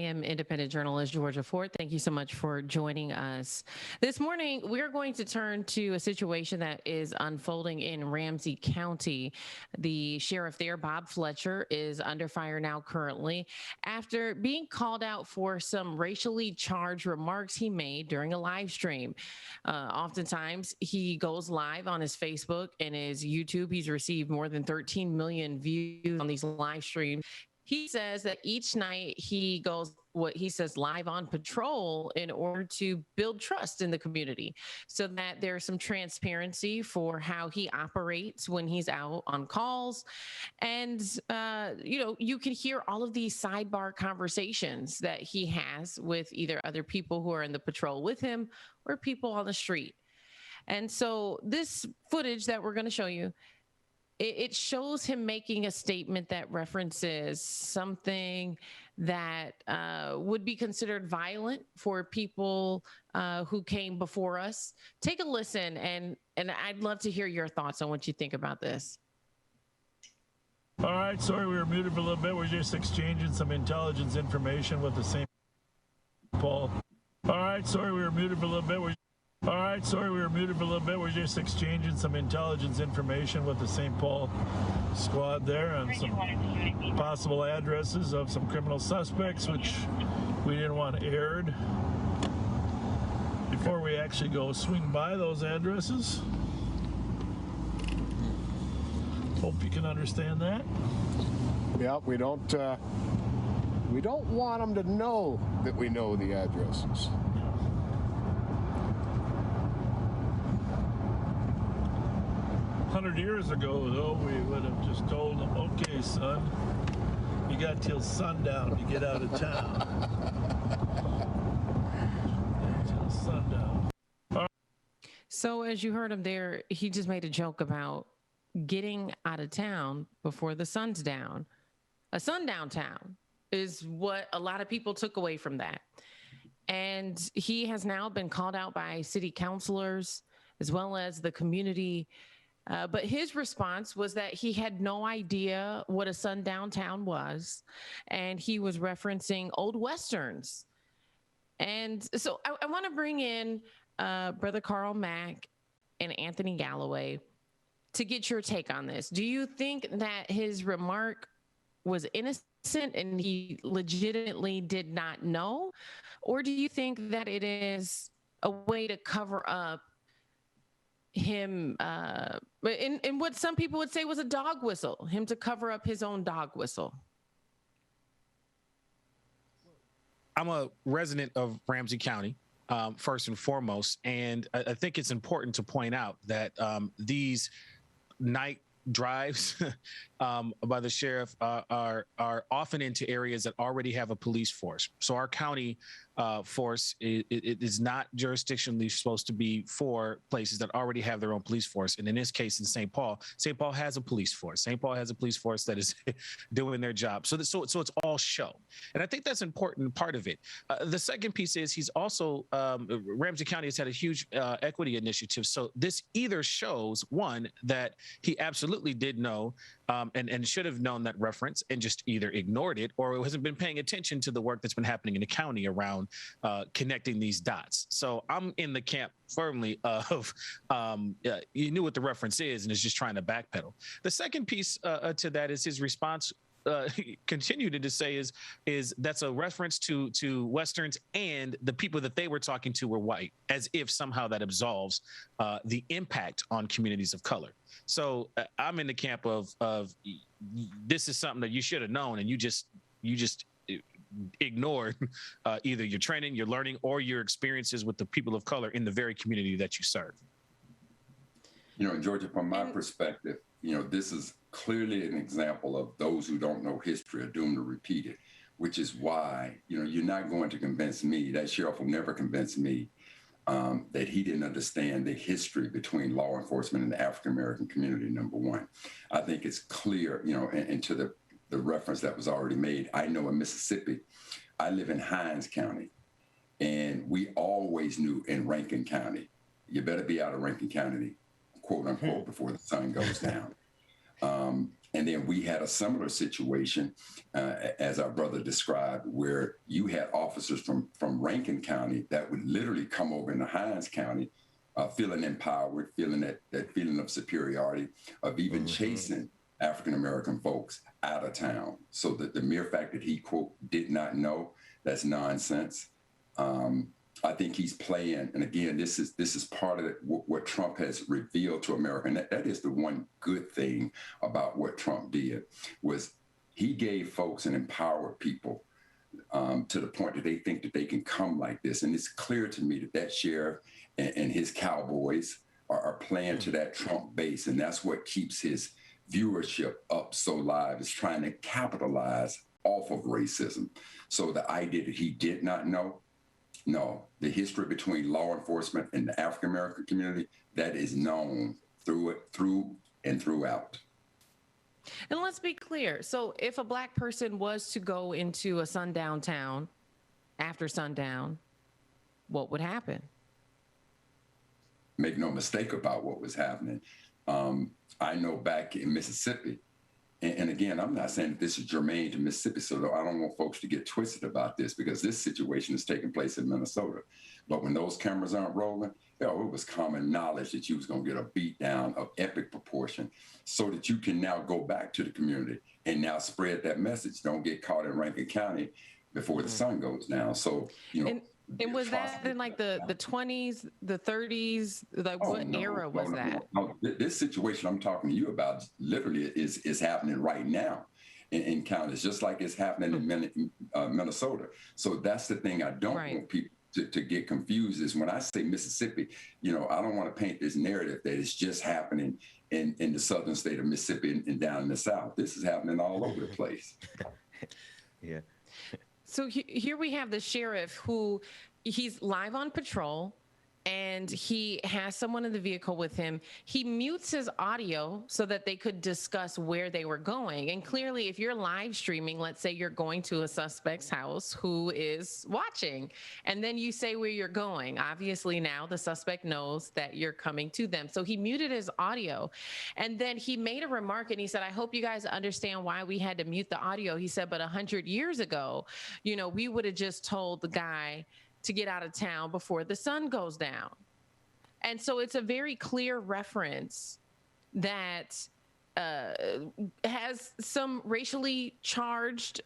am independent journalist Georgia Ford. Thank you so much for joining us. This morning, we're going to turn to a situation that is unfolding in Ramsey County. The sheriff there, Bob Fletcher, is under fire now currently after being called out for some racially charged remarks he made during a live stream. Oftentimes, he goes live on his Facebook and his YouTube. He's received more than 13 million views on these live streams. He says that each night he goes, what he says, live on patrol in order to build trust in the community so that there's some transparency for how he operates when he's out on calls. And, you can hear all of these sidebar conversations that he has with either other people who are in the patrol with him or people on the street. And so this footage that we're going to show you, it shows him making a statement that references something that would be considered violent for people who came before us. Take a listen, and I'd love to hear your thoughts on what you think about this. All right, sorry we were muted for a little bit. We're just exchanging some intelligence information with the same Paul. All right, sorry we were muted for a little bit. We're just exchanging some intelligence information with the St. Paul squad there on some possible addresses of some criminal suspects, which we didn't want aired before we actually go swing by those addresses. Hope you can understand that. Yeah, we don't want them to know that we know the addresses. 100 years ago, though, we would have just told them, okay, son, you got till sundown to get out of town. Till sundown. So as you heard him there, he just made a joke about getting out of town before the sun's down. A sundown town is what a lot of people took away from that. And he has now been called out by city councilors as well as the community. But his response was that he had no idea what a sundown town was, and he was referencing old Westerns. And so I want to bring in Brother Carl Mack and Anthony Galloway to get your take on this. Do you think that his remark was innocent and he legitimately did not know? Or do you think that it is a way to cover up him in what some people would say was a dog whistle, him to cover up his own dog whistle? I'm a resident of Ramsey County, first and foremost, and I think it's important to point out that these night drives by the sheriff are often into areas that already have a police force. So our county force it is not jurisdictionally supposed to be for places that already have their own police force. And in this case, in St. Paul has a police force. St. Paul has a police force that is doing their job. So it's all show. And I think that's an important part of it. The second piece is he's also, Ramsey County has had a huge equity initiative. So this either shows, one, that he absolutely did know and should have known that reference and just either ignored it, or hasn't been paying attention to the work that's been happening in the county around connecting these dots. So I'm in the camp firmly of you knew what the reference is and is just trying to backpedal. The second piece to that is his response continued to say is that's a reference to Westerns, and the people that they were talking to were white, as if somehow that absolves the impact on communities of color. So I'm in the camp of this is something that you should have known, and you just ignored either your training, your learning, or your experiences with the people of color in the very community that you serve. Georgia, from my perspective, this is clearly an example of those who don't know history are doomed to repeat it, which is why, you're not going to convince me, that sheriff will never convince me that he didn't understand the history between law enforcement and the African-American community, number one. I think it's clear, and to the reference that was already made, I know in Mississippi, I live in Hinds County, and we always knew in Rankin County, you better be out of Rankin County, quote unquote, before the sun goes down. And then we had a similar situation, as our brother described, where you had officers from Rankin County that would literally come over into Hinds County, feeling empowered, feeling that feeling of superiority, of even chasing African-American folks out of town. So that the mere fact that he, quote, did not know, that's nonsense. I think he's playing, and again, this is part of what Trump has revealed to America, and that is the one good thing about what Trump did, was he gave folks and empowered people to the point that they think that they can come like this. And it's clear to me that sheriff and his cowboys are playing to that Trump base, and that's what keeps his viewership up so live, is trying to capitalize off of racism. So the idea that he did not know, no, the history between law enforcement and the African-American community, that is known through and throughout. And let's be clear. So if a Black person was to go into a sundown town after sundown, what would happen? Make no mistake about what was happening. I know back in Mississippi, and again, I'm not saying that this is germane to Mississippi, so I don't want folks to get twisted about this, because this situation is taking place in Minnesota. But when those cameras aren't rolling, it was common knowledge that you was going to get a beat down of epic proportion, so that you can now go back to the community and now spread that message. Don't get caught in Rankin County before the sun goes down. So, And was that in like the 20s, the 30s? Like what era was that? No. This situation I'm talking to you about literally is happening right now in counties, just like it's happening in Minnesota. So that's the thing I don't want people to get confused, is when I say Mississippi, I don't want to paint this narrative that it's just happening in the southern state of Mississippi and down in the South. This is happening all over the place. Yeah. So here we have the sheriff who he's live on patrol, and he has someone in the vehicle with him. He mutes his audio so that they could discuss where they were going. And clearly, if you're live streaming, let's say you're going to a suspect's house who is watching, and then you say where you're going. Obviously, now the suspect knows that you're coming to them. So he muted his audio, and then he made a remark, and he said, I hope you guys understand why we had to mute the audio. He said, but 100 years ago, we would have just told the guy to get out of town before the sun goes down. And so it's a very clear reference that has some racially charged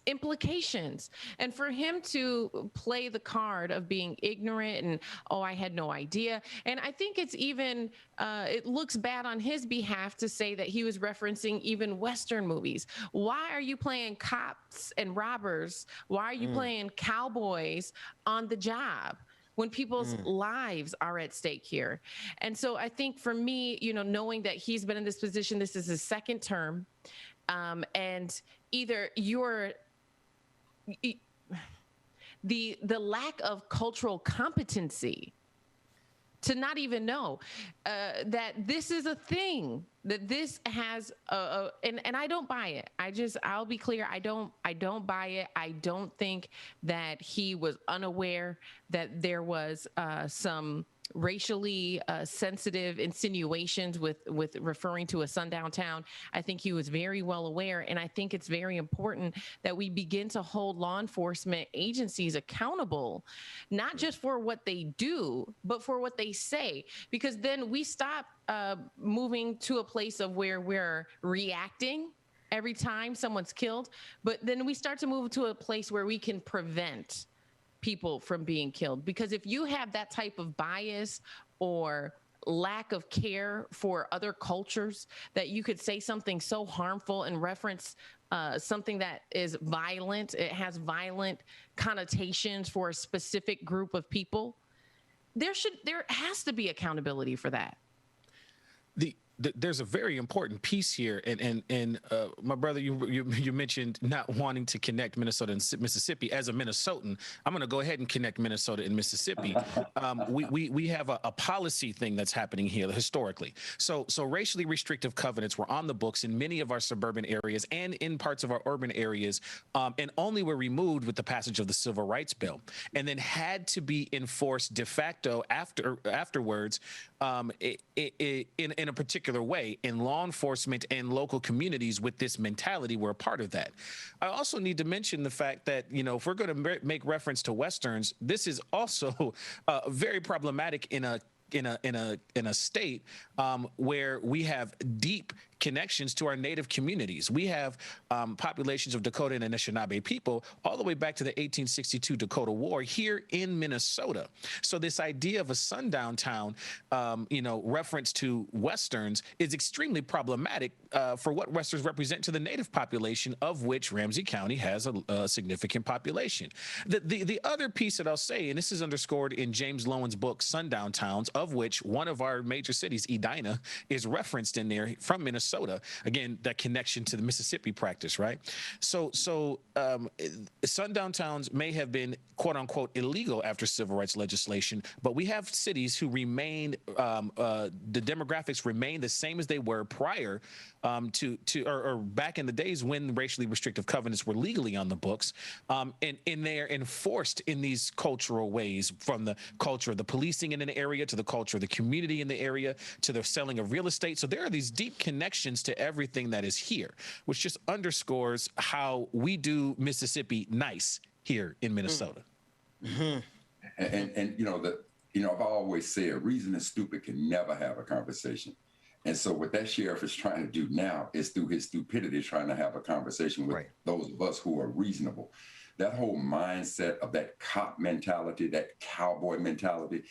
implications. And for him to play the card of being ignorant and, I had no idea. And I think it's even, it looks bad on his behalf to say that he was referencing even Western movies. Why are you playing cops and robbers? Why are you playing cowboys on the job when people's lives are at stake here? And so I think for me, knowing that he's been in this position, this is his second term, and either the lack of cultural competency to not even know that this is a thing, that this has and I don't buy it. I'll be clear, I don't buy it. I don't think that he was unaware that there was some racially sensitive insinuations with referring to a sundown town. I think he was very well aware, and I think it's very important that we begin to hold law enforcement agencies accountable, not just for what they do, but for what they say, because then we stop moving to a place of where we're reacting every time someone's killed, but then we start to move to a place where we can prevent people from being killed. Because if you have that type of bias or lack of care for other cultures, that you could say something so harmful and reference something that is violent, it has violent connotations for a specific group of people, there has to be accountability for that. There's a very important piece here, and my brother, you mentioned not wanting to connect Minnesota and Mississippi. As a Minnesotan, I'm going to go ahead and connect Minnesota and Mississippi. We have a policy thing that's happening here historically. So racially restrictive covenants were on the books in many of our suburban areas and in parts of our urban areas, and only were removed with the passage of the Civil Rights Bill, and then had to be enforced de facto afterwards in a particular particular way, and law enforcement and local communities with this mentality were a part of that. I also need to mention the fact that, if we're going to make reference to Westerns, this is also very problematic in a state where we have deep connections to our native communities. We have populations of Dakota and Anishinaabe people all the way back to the 1862 Dakota War here in Minnesota. So this idea of a sundown town, reference to Westerns is extremely problematic for what Westerns represent to the native population, of which Ramsey County has a significant population. The other piece that I'll say, and this is underscored in James Lowen's book, Sundown Towns, of which one of our major cities, Edina, is referenced in there from Minnesota. Again, that connection to the Mississippi practice, right? So sundown towns may have been quote unquote illegal after civil rights legislation, but we have cities who remain, the demographics remain the same as they were prior or back in the days when racially restrictive covenants were legally on the books, and they're enforced in these cultural ways, from the culture of the policing in an area to the culture of the community in the area to the selling of real estate. So there are these deep connections to everything that is here, which just underscores how we do Mississippi nice here in Minnesota. Mm-hmm. I've always said reason and stupid can never have a conversation. And so what that sheriff is trying to do now is, through his stupidity, trying to have a conversation with those of us who are reasonable. That whole mindset of that cop mentality, that cowboy mentality,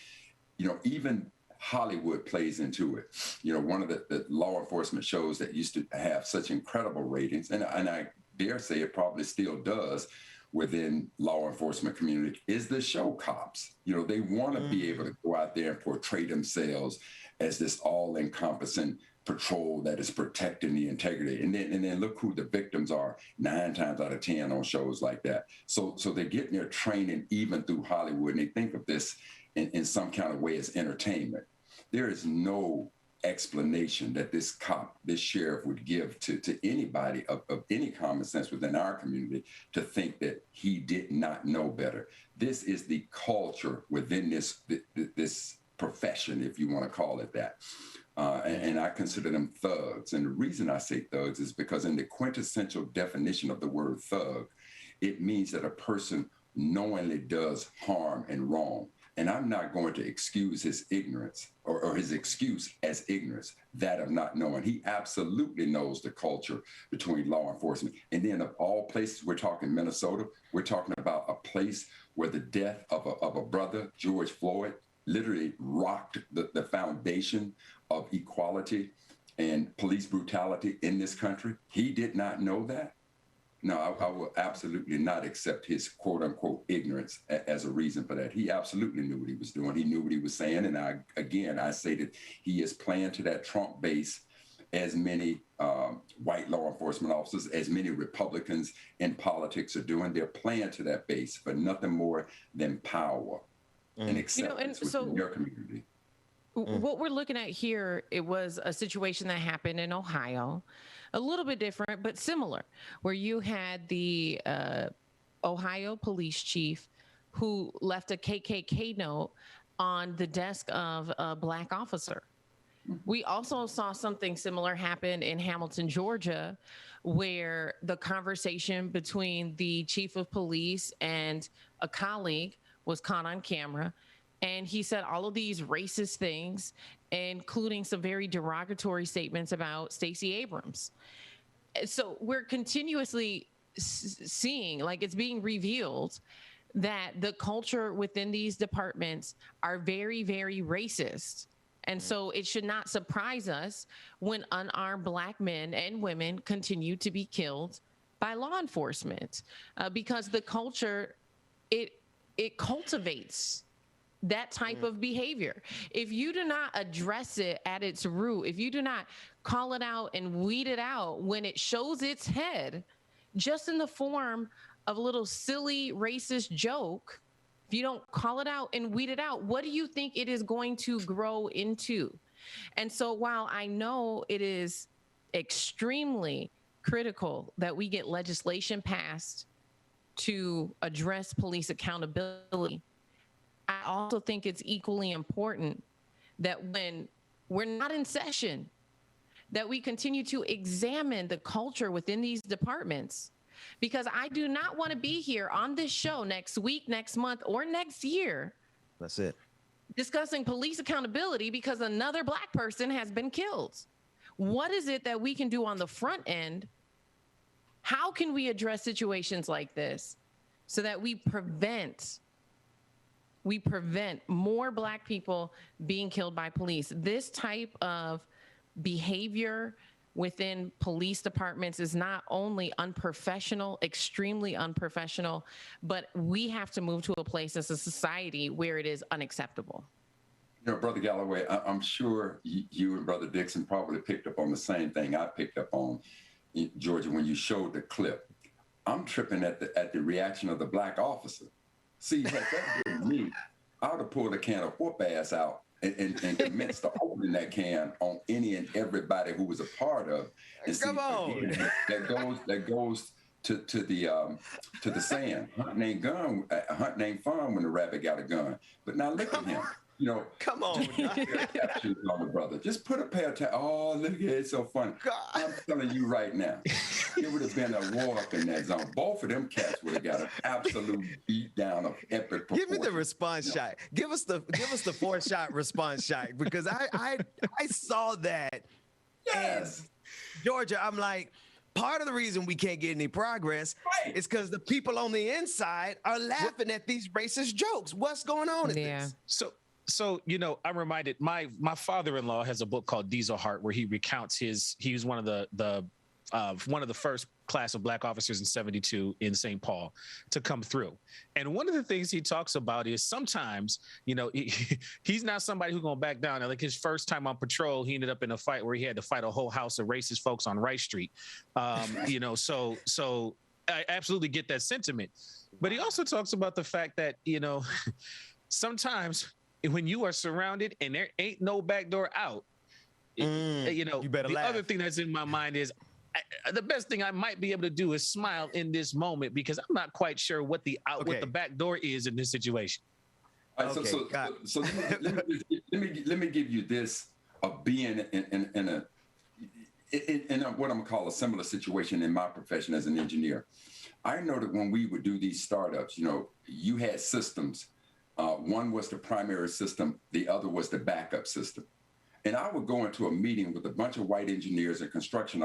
even Hollywood plays into it. One of the law enforcement shows that used to have such incredible ratings, and I dare say it probably still does within law enforcement community, is the show Cops. They want to be able to go out there and portray themselves as this all-encompassing patrol that is protecting the integrity. And then look who the victims are 9 times out of 10 on shows like that. So they're getting their training even through Hollywood, and they think of this in some kind of way as entertainment. There is no explanation that this sheriff would give to anybody of any common sense within our community to think that he did not know better. This is the culture within this profession, if you want to call it that. And I consider them thugs. And the reason I say thugs is because in the quintessential definition of the word thug, it means that a person knowingly does harm and wrong. And I'm not going to excuse his ignorance or his excuse as ignorance, that of not knowing. He absolutely knows the culture between law enforcement. And then of all places, we're talking Minnesota, we're talking about a place where the death of a brother, George Floyd, literally rocked the foundation of equality and police brutality in this country. He did not know that. No, I will absolutely not accept his quote unquote ignorance as a reason for that. He absolutely knew what he was doing. He knew what he was saying. And I say that he is playing to that Trump base, as many white law enforcement officers, as many Republicans in politics are doing. They're playing to that base for nothing more than power and acceptance within your community. What we're looking at here, it was a situation that happened in Ohio, a little bit different, but similar, where you had the Ohio police chief who left a KKK note on the desk of a Black officer. We also saw something similar happen in Hamilton, Georgia, where the conversation between the chief of police and a colleague was caught on camera. And he said all of these racist things, including some very derogatory statements about Stacey Abrams. So we're continuously seeing, like, it's being revealed that the culture within these departments are very, very racist. And so it should not surprise us when unarmed Black men and women continue to be killed by law enforcement, because the culture, it cultivates that type of behavior. If you do not address it at its root, if you do not call it out and weed it out when it shows its head, just in the form of a little silly racist joke, if you don't call it out and weed it out, what do you think it is going to grow into? And so while I know it is extremely critical that we get legislation passed to address police accountability, I also think it's equally important that when we're not in session that we continue to examine the culture within these departments, because I do not want to be here on this show next week, next month, or next year. That's it. Discussing police accountability because another Black person has been killed. What is it that we can do on the front end? How can we address situations like this so that we prevent more Black people being killed by police? This type of behavior within police departments is not only unprofessional, extremely unprofessional, but we have to move to a place as a society where it is unacceptable. You know, Brother Galloway, I'm sure you and Brother Dixon probably picked up on the same thing I picked up on, Georgia, when you showed the clip. I'm tripping at the reaction of the Black officer. See, had that been me, I would have pulled a can of whoop ass out and commenced to opening that can on any and everybody who was a part of. And Come on. Again, that goes to the saying, hunt ain't fun when the rabbit got a gun. But now look at him. You know, Come on. captions on the brother. Just put a pair of oh, look at it, it's so funny. God. I'm telling you right now, it would have been a war up in that zone. Both of them cats would have got an absolute beat down of epic proportion. Give me the response shot. Give us the 4-shot response shot, because I saw that. Yes. And Georgia, I'm like, part of the reason we can't get any progress is because the people on the inside are laughing at these racist jokes. What's going on in this? So, you know, I'm reminded, my father-in-law has a book called Diesel Heart, where he recounts he was one of the first class of Black officers in 72 in St. Paul to come through. And one of the things he talks about is sometimes, you know, he's not somebody who's going to back down. Like his first time on patrol, he ended up in a fight where he had to fight a whole house of racist folks on Rice Street. You know, so I absolutely get that sentiment. But he also talks about the fact that, you know, sometimes when you are surrounded and there ain't no back door out, you know, you better the laugh. other thing that's in my mind is the best thing I might be able to do is smile in this moment, because I'm not quite sure what the back door is in this situation. Right, so let me give you this of being in what I'm gonna call a similar situation in my profession as an engineer. I know that when we would do these startups, you know, you had systems. One was the primary system, the other was the backup system. And I would go into a meeting with a bunch of white engineers and construction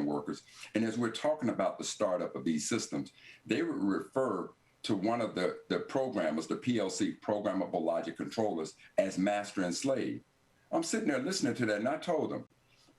workers. And as we're talking about the startup of these systems, they would refer to one of the programmers, the PLC, programmable logic controllers, as master and slave. I'm sitting there listening to that, and I told them,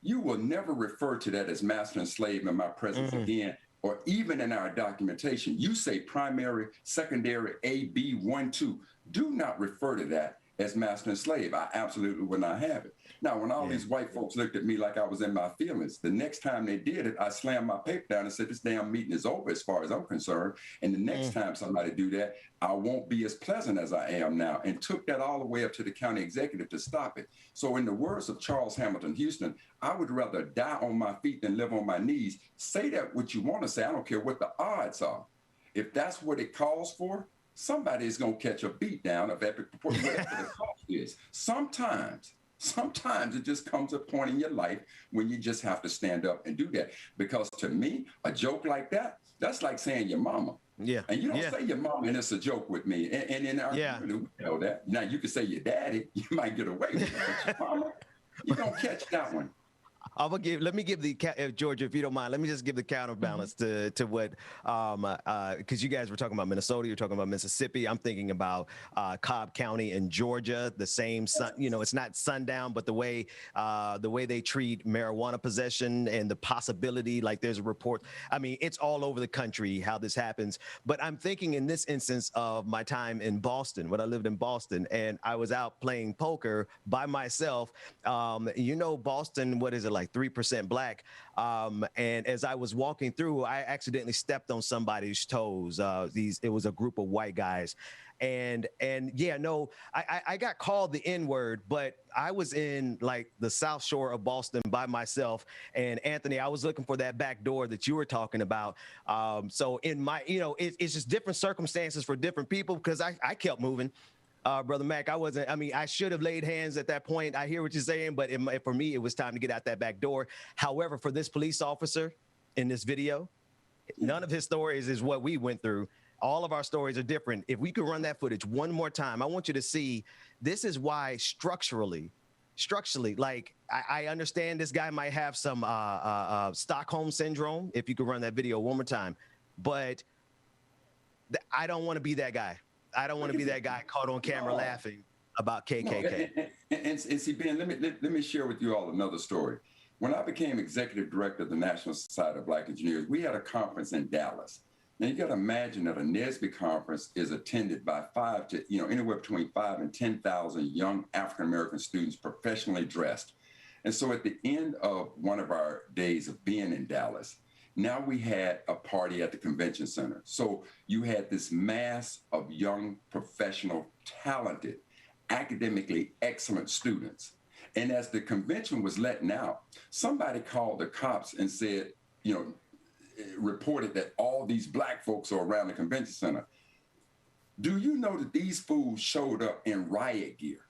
you will never refer to that as master and slave in my presence again, or even in our documentation. You say primary, secondary, A, B, 1, 2. Do not refer to that as master and slave. I absolutely would not have it. Now, when all these white folks looked at me like I was in my feelings, the next time they did it, I slammed my paper down and said, this damn meeting is over as far as I'm concerned. And the next time somebody do that, I won't be as pleasant as I am now, and took that all the way up to the county executive to stop it. So in the words of Charles Hamilton Houston, I would rather die on my feet than live on my knees. Say that what you want to say. I don't care what the odds are. If that's what it calls for, somebody is going to catch a beat down of epic proportion, whatever the cost is. Sometimes it just comes a point in your life when you just have to stand up and do that. Because to me, a joke like that, that's like saying your mama. Yeah. And you don't say your mama, and it's a joke with me. And in our community, we know that. Now, you can say your daddy, you might get away with it. But your mama, you don't catch that one. Let me give the Georgia, if you don't mind, let me just give the counterbalance to what, because you guys were talking about Minnesota, you're talking about Mississippi. I'm thinking about Cobb County in Georgia, the same, you know, it's not sundown, but the way they treat marijuana possession and the possibility, like there's a report. I mean, it's all over the country how this happens. But I'm thinking in this instance of my time in Boston, when I lived in Boston, and I was out playing poker by myself. You know, Boston, what is it, like 3% Black. And as I was walking through, I accidentally stepped on somebody's toes. It was a group of white guys. And yeah, no, I got called the N-word, but I was in like the South Shore of Boston by myself. And Anthony, I was looking for that back door that you were talking about. So in my, you know, it's just different circumstances for different people, because I kept moving. Brother Mac, I should have laid hands at that point. I hear what you're saying, but for me, it was time to get out that back door. However, for this police officer in this video, none of his stories is what we went through. All of our stories are different. If we could run that footage one more time, I want you to see, this is why structurally, like I understand this guy might have some Stockholm syndrome. If you could run that video one more time, but I don't want to be that guy. I don't want to be that guy caught on camera laughing about KKK. No, and see, Ben, let me share with you all another story. When I became executive director of the National Society of Black Engineers, we had a conference in Dallas. Now you got to imagine that a NSBE conference is attended by anywhere between 5,000 and 10,000 young African-American students professionally dressed. And so at the end of one of our days of being in Dallas, now we had a party at the convention center. So you had this mass of young, professional, talented, academically excellent students. And as the convention was letting out, somebody called the cops and said, reported that all these black folks are around the convention center. Do you know that these fools showed up in riot gear?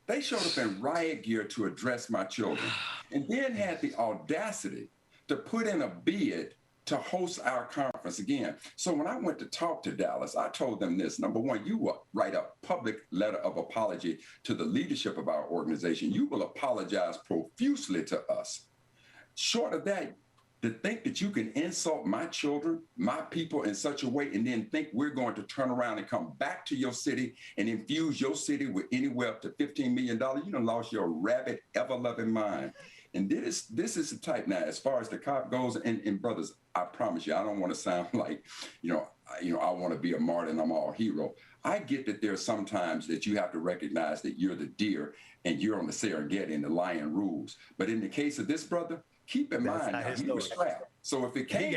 They showed up in riot gear to address my children, and then had the audacity to put in a bid to host our conference again. So when I went to talk to Dallas, I told them this: number one, you will write a public letter of apology to the leadership of our organization. You will apologize profusely to us. Short of that, to think that you can insult my children, my people in such a way, and then think we're going to turn around and come back to your city and infuse your city with anywhere up to $15 million, you done lost your rabid, ever-loving mind. And this is the type. Now, as far as the cop goes, and brothers, I promise you, I don't want to sound like, I want to be a martyr and I'm all hero. I get that there's sometimes that you have to recognize that you're the deer and you're on the Serengeti and the lion rules. But in the case of this brother, keep in mind, he was strapped. So if it came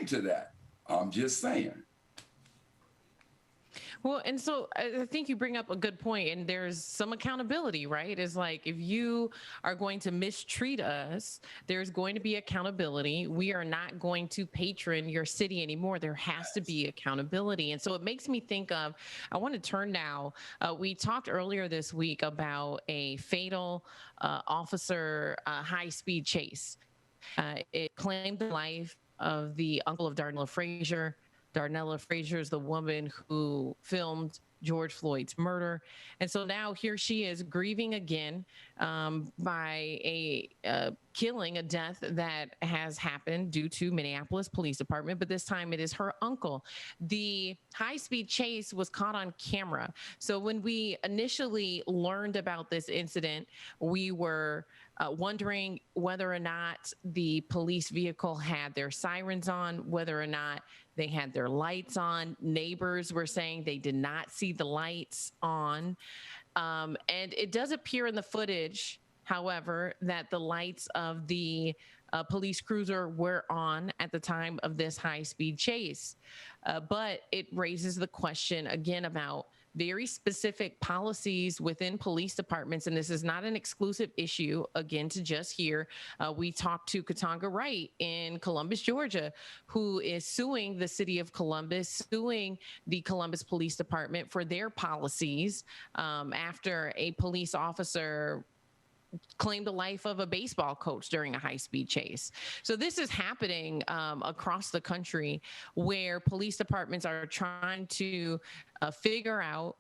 to that, I'm just saying. Well, and so I think you bring up a good point, and there's some accountability, right? It's like, if you are going to mistreat us, there's going to be accountability. We are not going to patron your city anymore. There has to be accountability. And so it makes me think of, I want to turn now, we talked earlier this week about a fatal officer high-speed chase. It claimed the life of the uncle of Darnella Frazier. Darnella Frazier is the woman who filmed George Floyd's murder. And so now here she is grieving again by a killing, a death that has happened due to Minneapolis Police Department, but this time it is her uncle. The high-speed chase was caught on camera. So when we initially learned about this incident, we were wondering whether or not the police vehicle had their sirens on, whether or not they had their lights on. Neighbors were saying they did not see the lights on. And it does appear in the footage, however, that the lights of the police cruiser were on at the time of this high-speed chase. But it raises the question again about very specific policies within police departments. And this is not an exclusive issue, again, to just here. We talked to Katanga Wright in Columbus, Georgia, who is suing the city of Columbus, suing the Columbus Police Department for their policies after a police officer claimed the life of a baseball coach during a high-speed chase. So this is happening across the country, where police departments are trying to figure out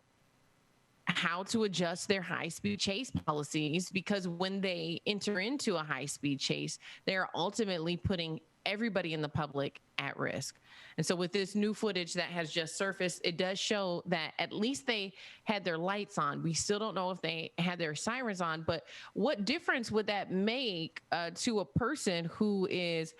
how to adjust their high-speed chase policies, because when they enter into a high-speed chase, they're ultimately putting everybody in the public at risk. And so with this new footage that has just surfaced, it does show that at least they had their lights on. We still don't know if they had their sirens on, but what difference would that make to a person who is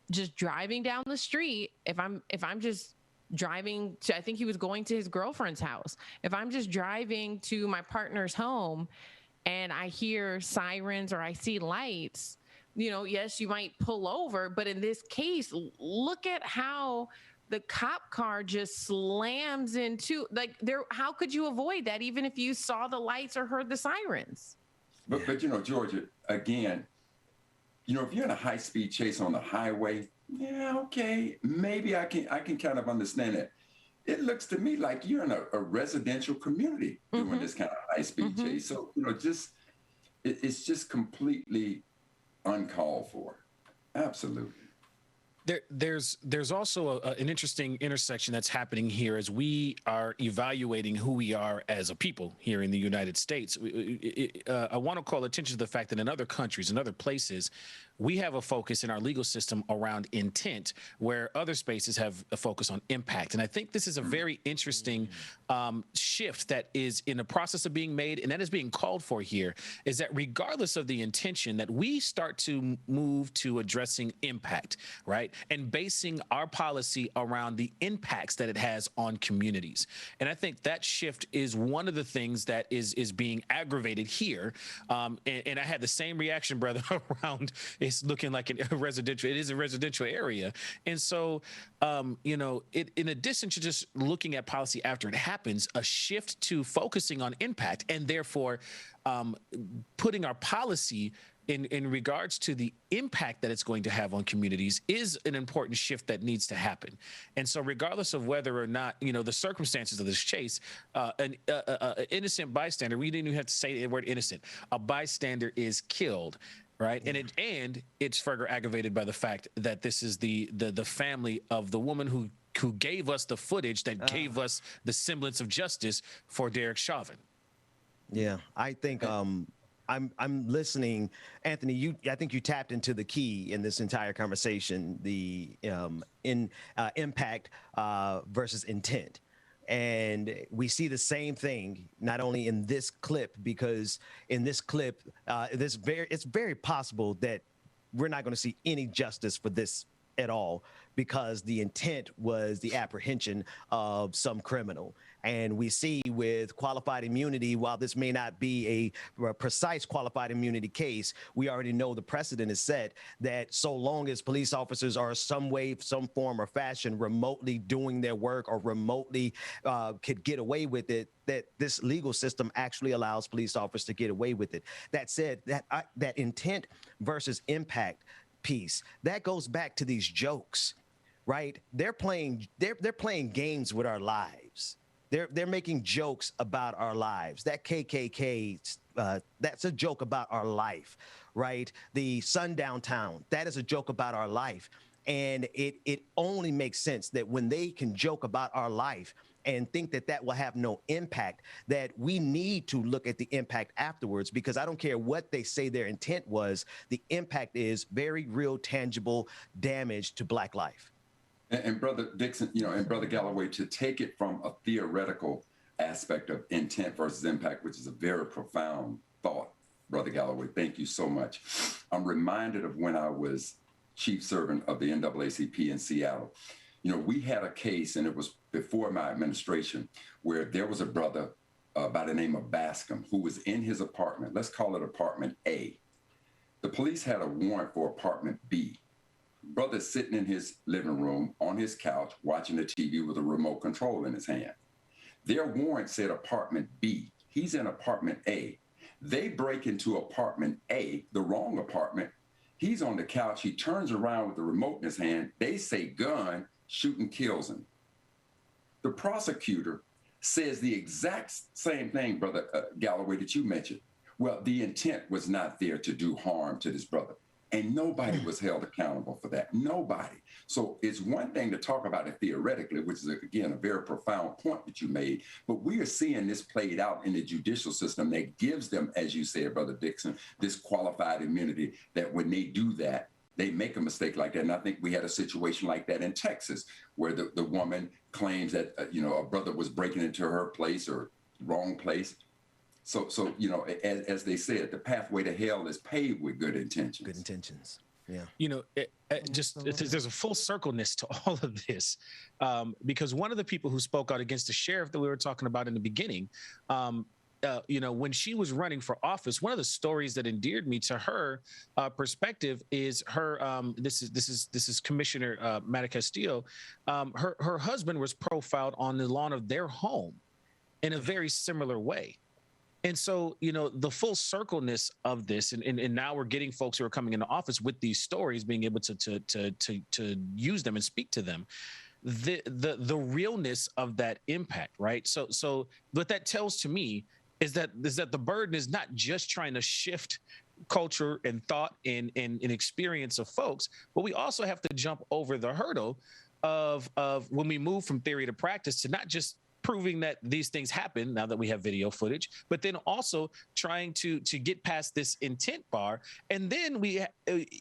just driving down the street? If I'm just driving to, I think he was going to his girlfriend's house. If I'm just driving to my partner's home and I hear sirens or I see lights, yes, you might pull over, but in this case, look at how the cop car just slams into, how could you avoid that even if you saw the lights or heard the sirens? But Georgia, again, if you're in a high-speed chase on the highway, yeah, okay, maybe I can kind of understand it. it looks to me like you're in a residential community doing this kind of high-speed chase. So, it's just completely uncalled for. Absolutely. There's also an interesting intersection that's happening here as we are evaluating who we are as a people here in the United States. I want to call attention to the fact that in other countries, in other places, we have a focus in our legal system around intent, where other spaces have a focus on impact. And I think this is a very interesting shift that is in the process of being made, and that is being called for here, is that regardless of the intention, that we start to move to addressing impact, right? And basing our policy around the impacts that it has on communities. And I think that shift is one of the things that is being aggravated here. And I had the same reaction, brother, around it's looking like it is a residential area. And so, in addition to just looking at policy after it happens, a shift to focusing on impact and therefore putting our policy in regards to the impact that it's going to have on communities is an important shift that needs to happen. And so regardless of whether or not, the circumstances of this chase, an innocent bystander, we didn't even have to say the word innocent, a bystander is killed. Right. Yeah. And it's further aggravated by the fact that this is the family of the woman who gave us the footage that gave us the semblance of justice for Derek Chauvin. Yeah, I think I'm listening, Anthony. I think you tapped into the key in this entire conversation: the impact versus intent. And we see the same thing not only in this clip, because in this clip, it's very possible that we're not going to see any justice for this at all, because the intent was the apprehension of some criminal. And we see with qualified immunity, while this may not be a precise qualified immunity case, we already know the precedent is set that so long as police officers are some way, some form or fashion remotely doing their work or remotely could get away with it, that this legal system actually allows police officers to get away with it. That said, that intent versus impact piece, that goes back to these jokes, right? They're playing games with our lives. They're making jokes about our lives. That KKK, that's a joke about our life, right? The sundown town, that is a joke about our life. And it only makes sense that when they can joke about our life and think that that will have no impact, that we need to look at the impact afterwards, because I don't care what they say their intent was, the impact is very real, tangible damage to Black life. And Brother Dixon, and Brother Galloway, to take it from a theoretical aspect of intent versus impact, which is a very profound thought, Brother Galloway, thank you so much. I'm reminded of when I was chief servant of the NAACP in Seattle. We had a case, and it was before my administration, where there was a brother by the name of Bascom who was in his apartment. Let's call it apartment A. The police had a warrant for apartment B. Brother's sitting in his living room on his couch watching the TV with a remote control in his hand. Their warrant said apartment B. He's in apartment A. They break into apartment A, the wrong apartment. He's on the couch. He turns around with the remote in his hand. They say gun, shoot and kills him. The prosecutor says the exact same thing, Brother Galloway, that you mentioned. Well, the intent was not there to do harm to this brother. And nobody was held accountable for that. Nobody. So it's one thing to talk about it theoretically, which is, again, a very profound point that you made. But we are seeing this played out in the judicial system that gives them, as you said, Brother Dixon, this qualified immunity, that when they do that, they make a mistake like that. And I think we had a situation like that in Texas, where the woman claims that, a brother was breaking into her place or wrong place. So as they said, the pathway to hell is paved with good intentions. Good intentions. Yeah. There's a full circleness to all of this, because one of the people who spoke out against the sheriff that we were talking about in the beginning, when she was running for office, one of the stories that endeared me to her perspective is her. This is Commissioner Mata Castillo. Her husband was profiled on the lawn of their home in a very similar way. And so, the full circleness of this, and now we're getting folks who are coming into office with these stories, being able to use them and speak to them. the realness of that impact, right? So what that tells to me is that the burden is not just trying to shift culture and thought and experience of folks, but we also have to jump over the hurdle of when we move from theory to practice to not just proving that these things happen now that we have video footage, but then also trying to get past this intent bar. And then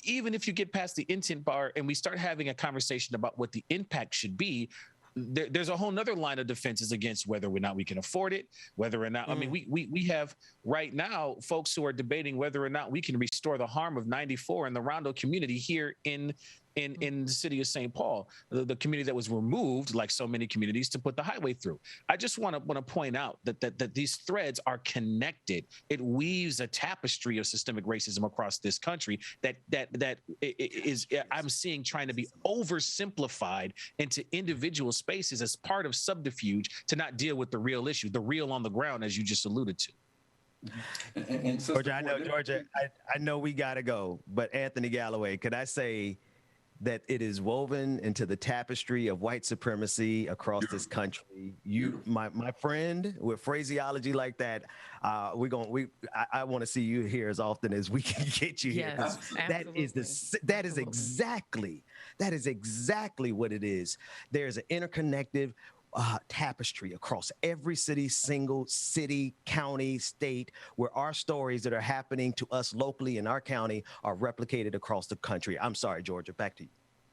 even if you get past the intent bar and we start having a conversation about what the impact should be, there's a whole nother line of defenses against whether or not we can afford it, whether or not, I mean, we have right now folks who are debating whether or not we can restore the harm of 94 in the Rondo community here in the city of St. Paul, the community that was removed, like so many communities, to put the highway through. I just want to point out that these threads are connected. It weaves a tapestry of systemic racism across this country that is I'm seeing trying to be oversimplified into individual spaces as part of subterfuge to not deal with the real issue, the real on the ground, as you just alluded to. And Georgia, I know we got to go, but Anthony Galloway, could I say that it is woven into the tapestry of white supremacy across this country? You, my friend, with phraseology like that, I want to see you here as often as we can get you here. Yes, That is exactly what it is. There's an interconnected tapestry across every single city, county, state, where our stories that are happening to us locally in our county are replicated across the country. I'm sorry, Georgia, back to you.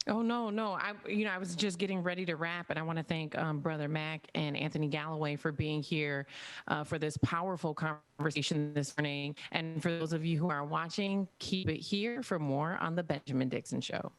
Oh, no. I was just getting ready to wrap, and I want to thank Brother Mac and Anthony Galloway for being here for this powerful conversation this morning. And for those of you who are watching, keep it here for more on The Benjamin Dixon Show.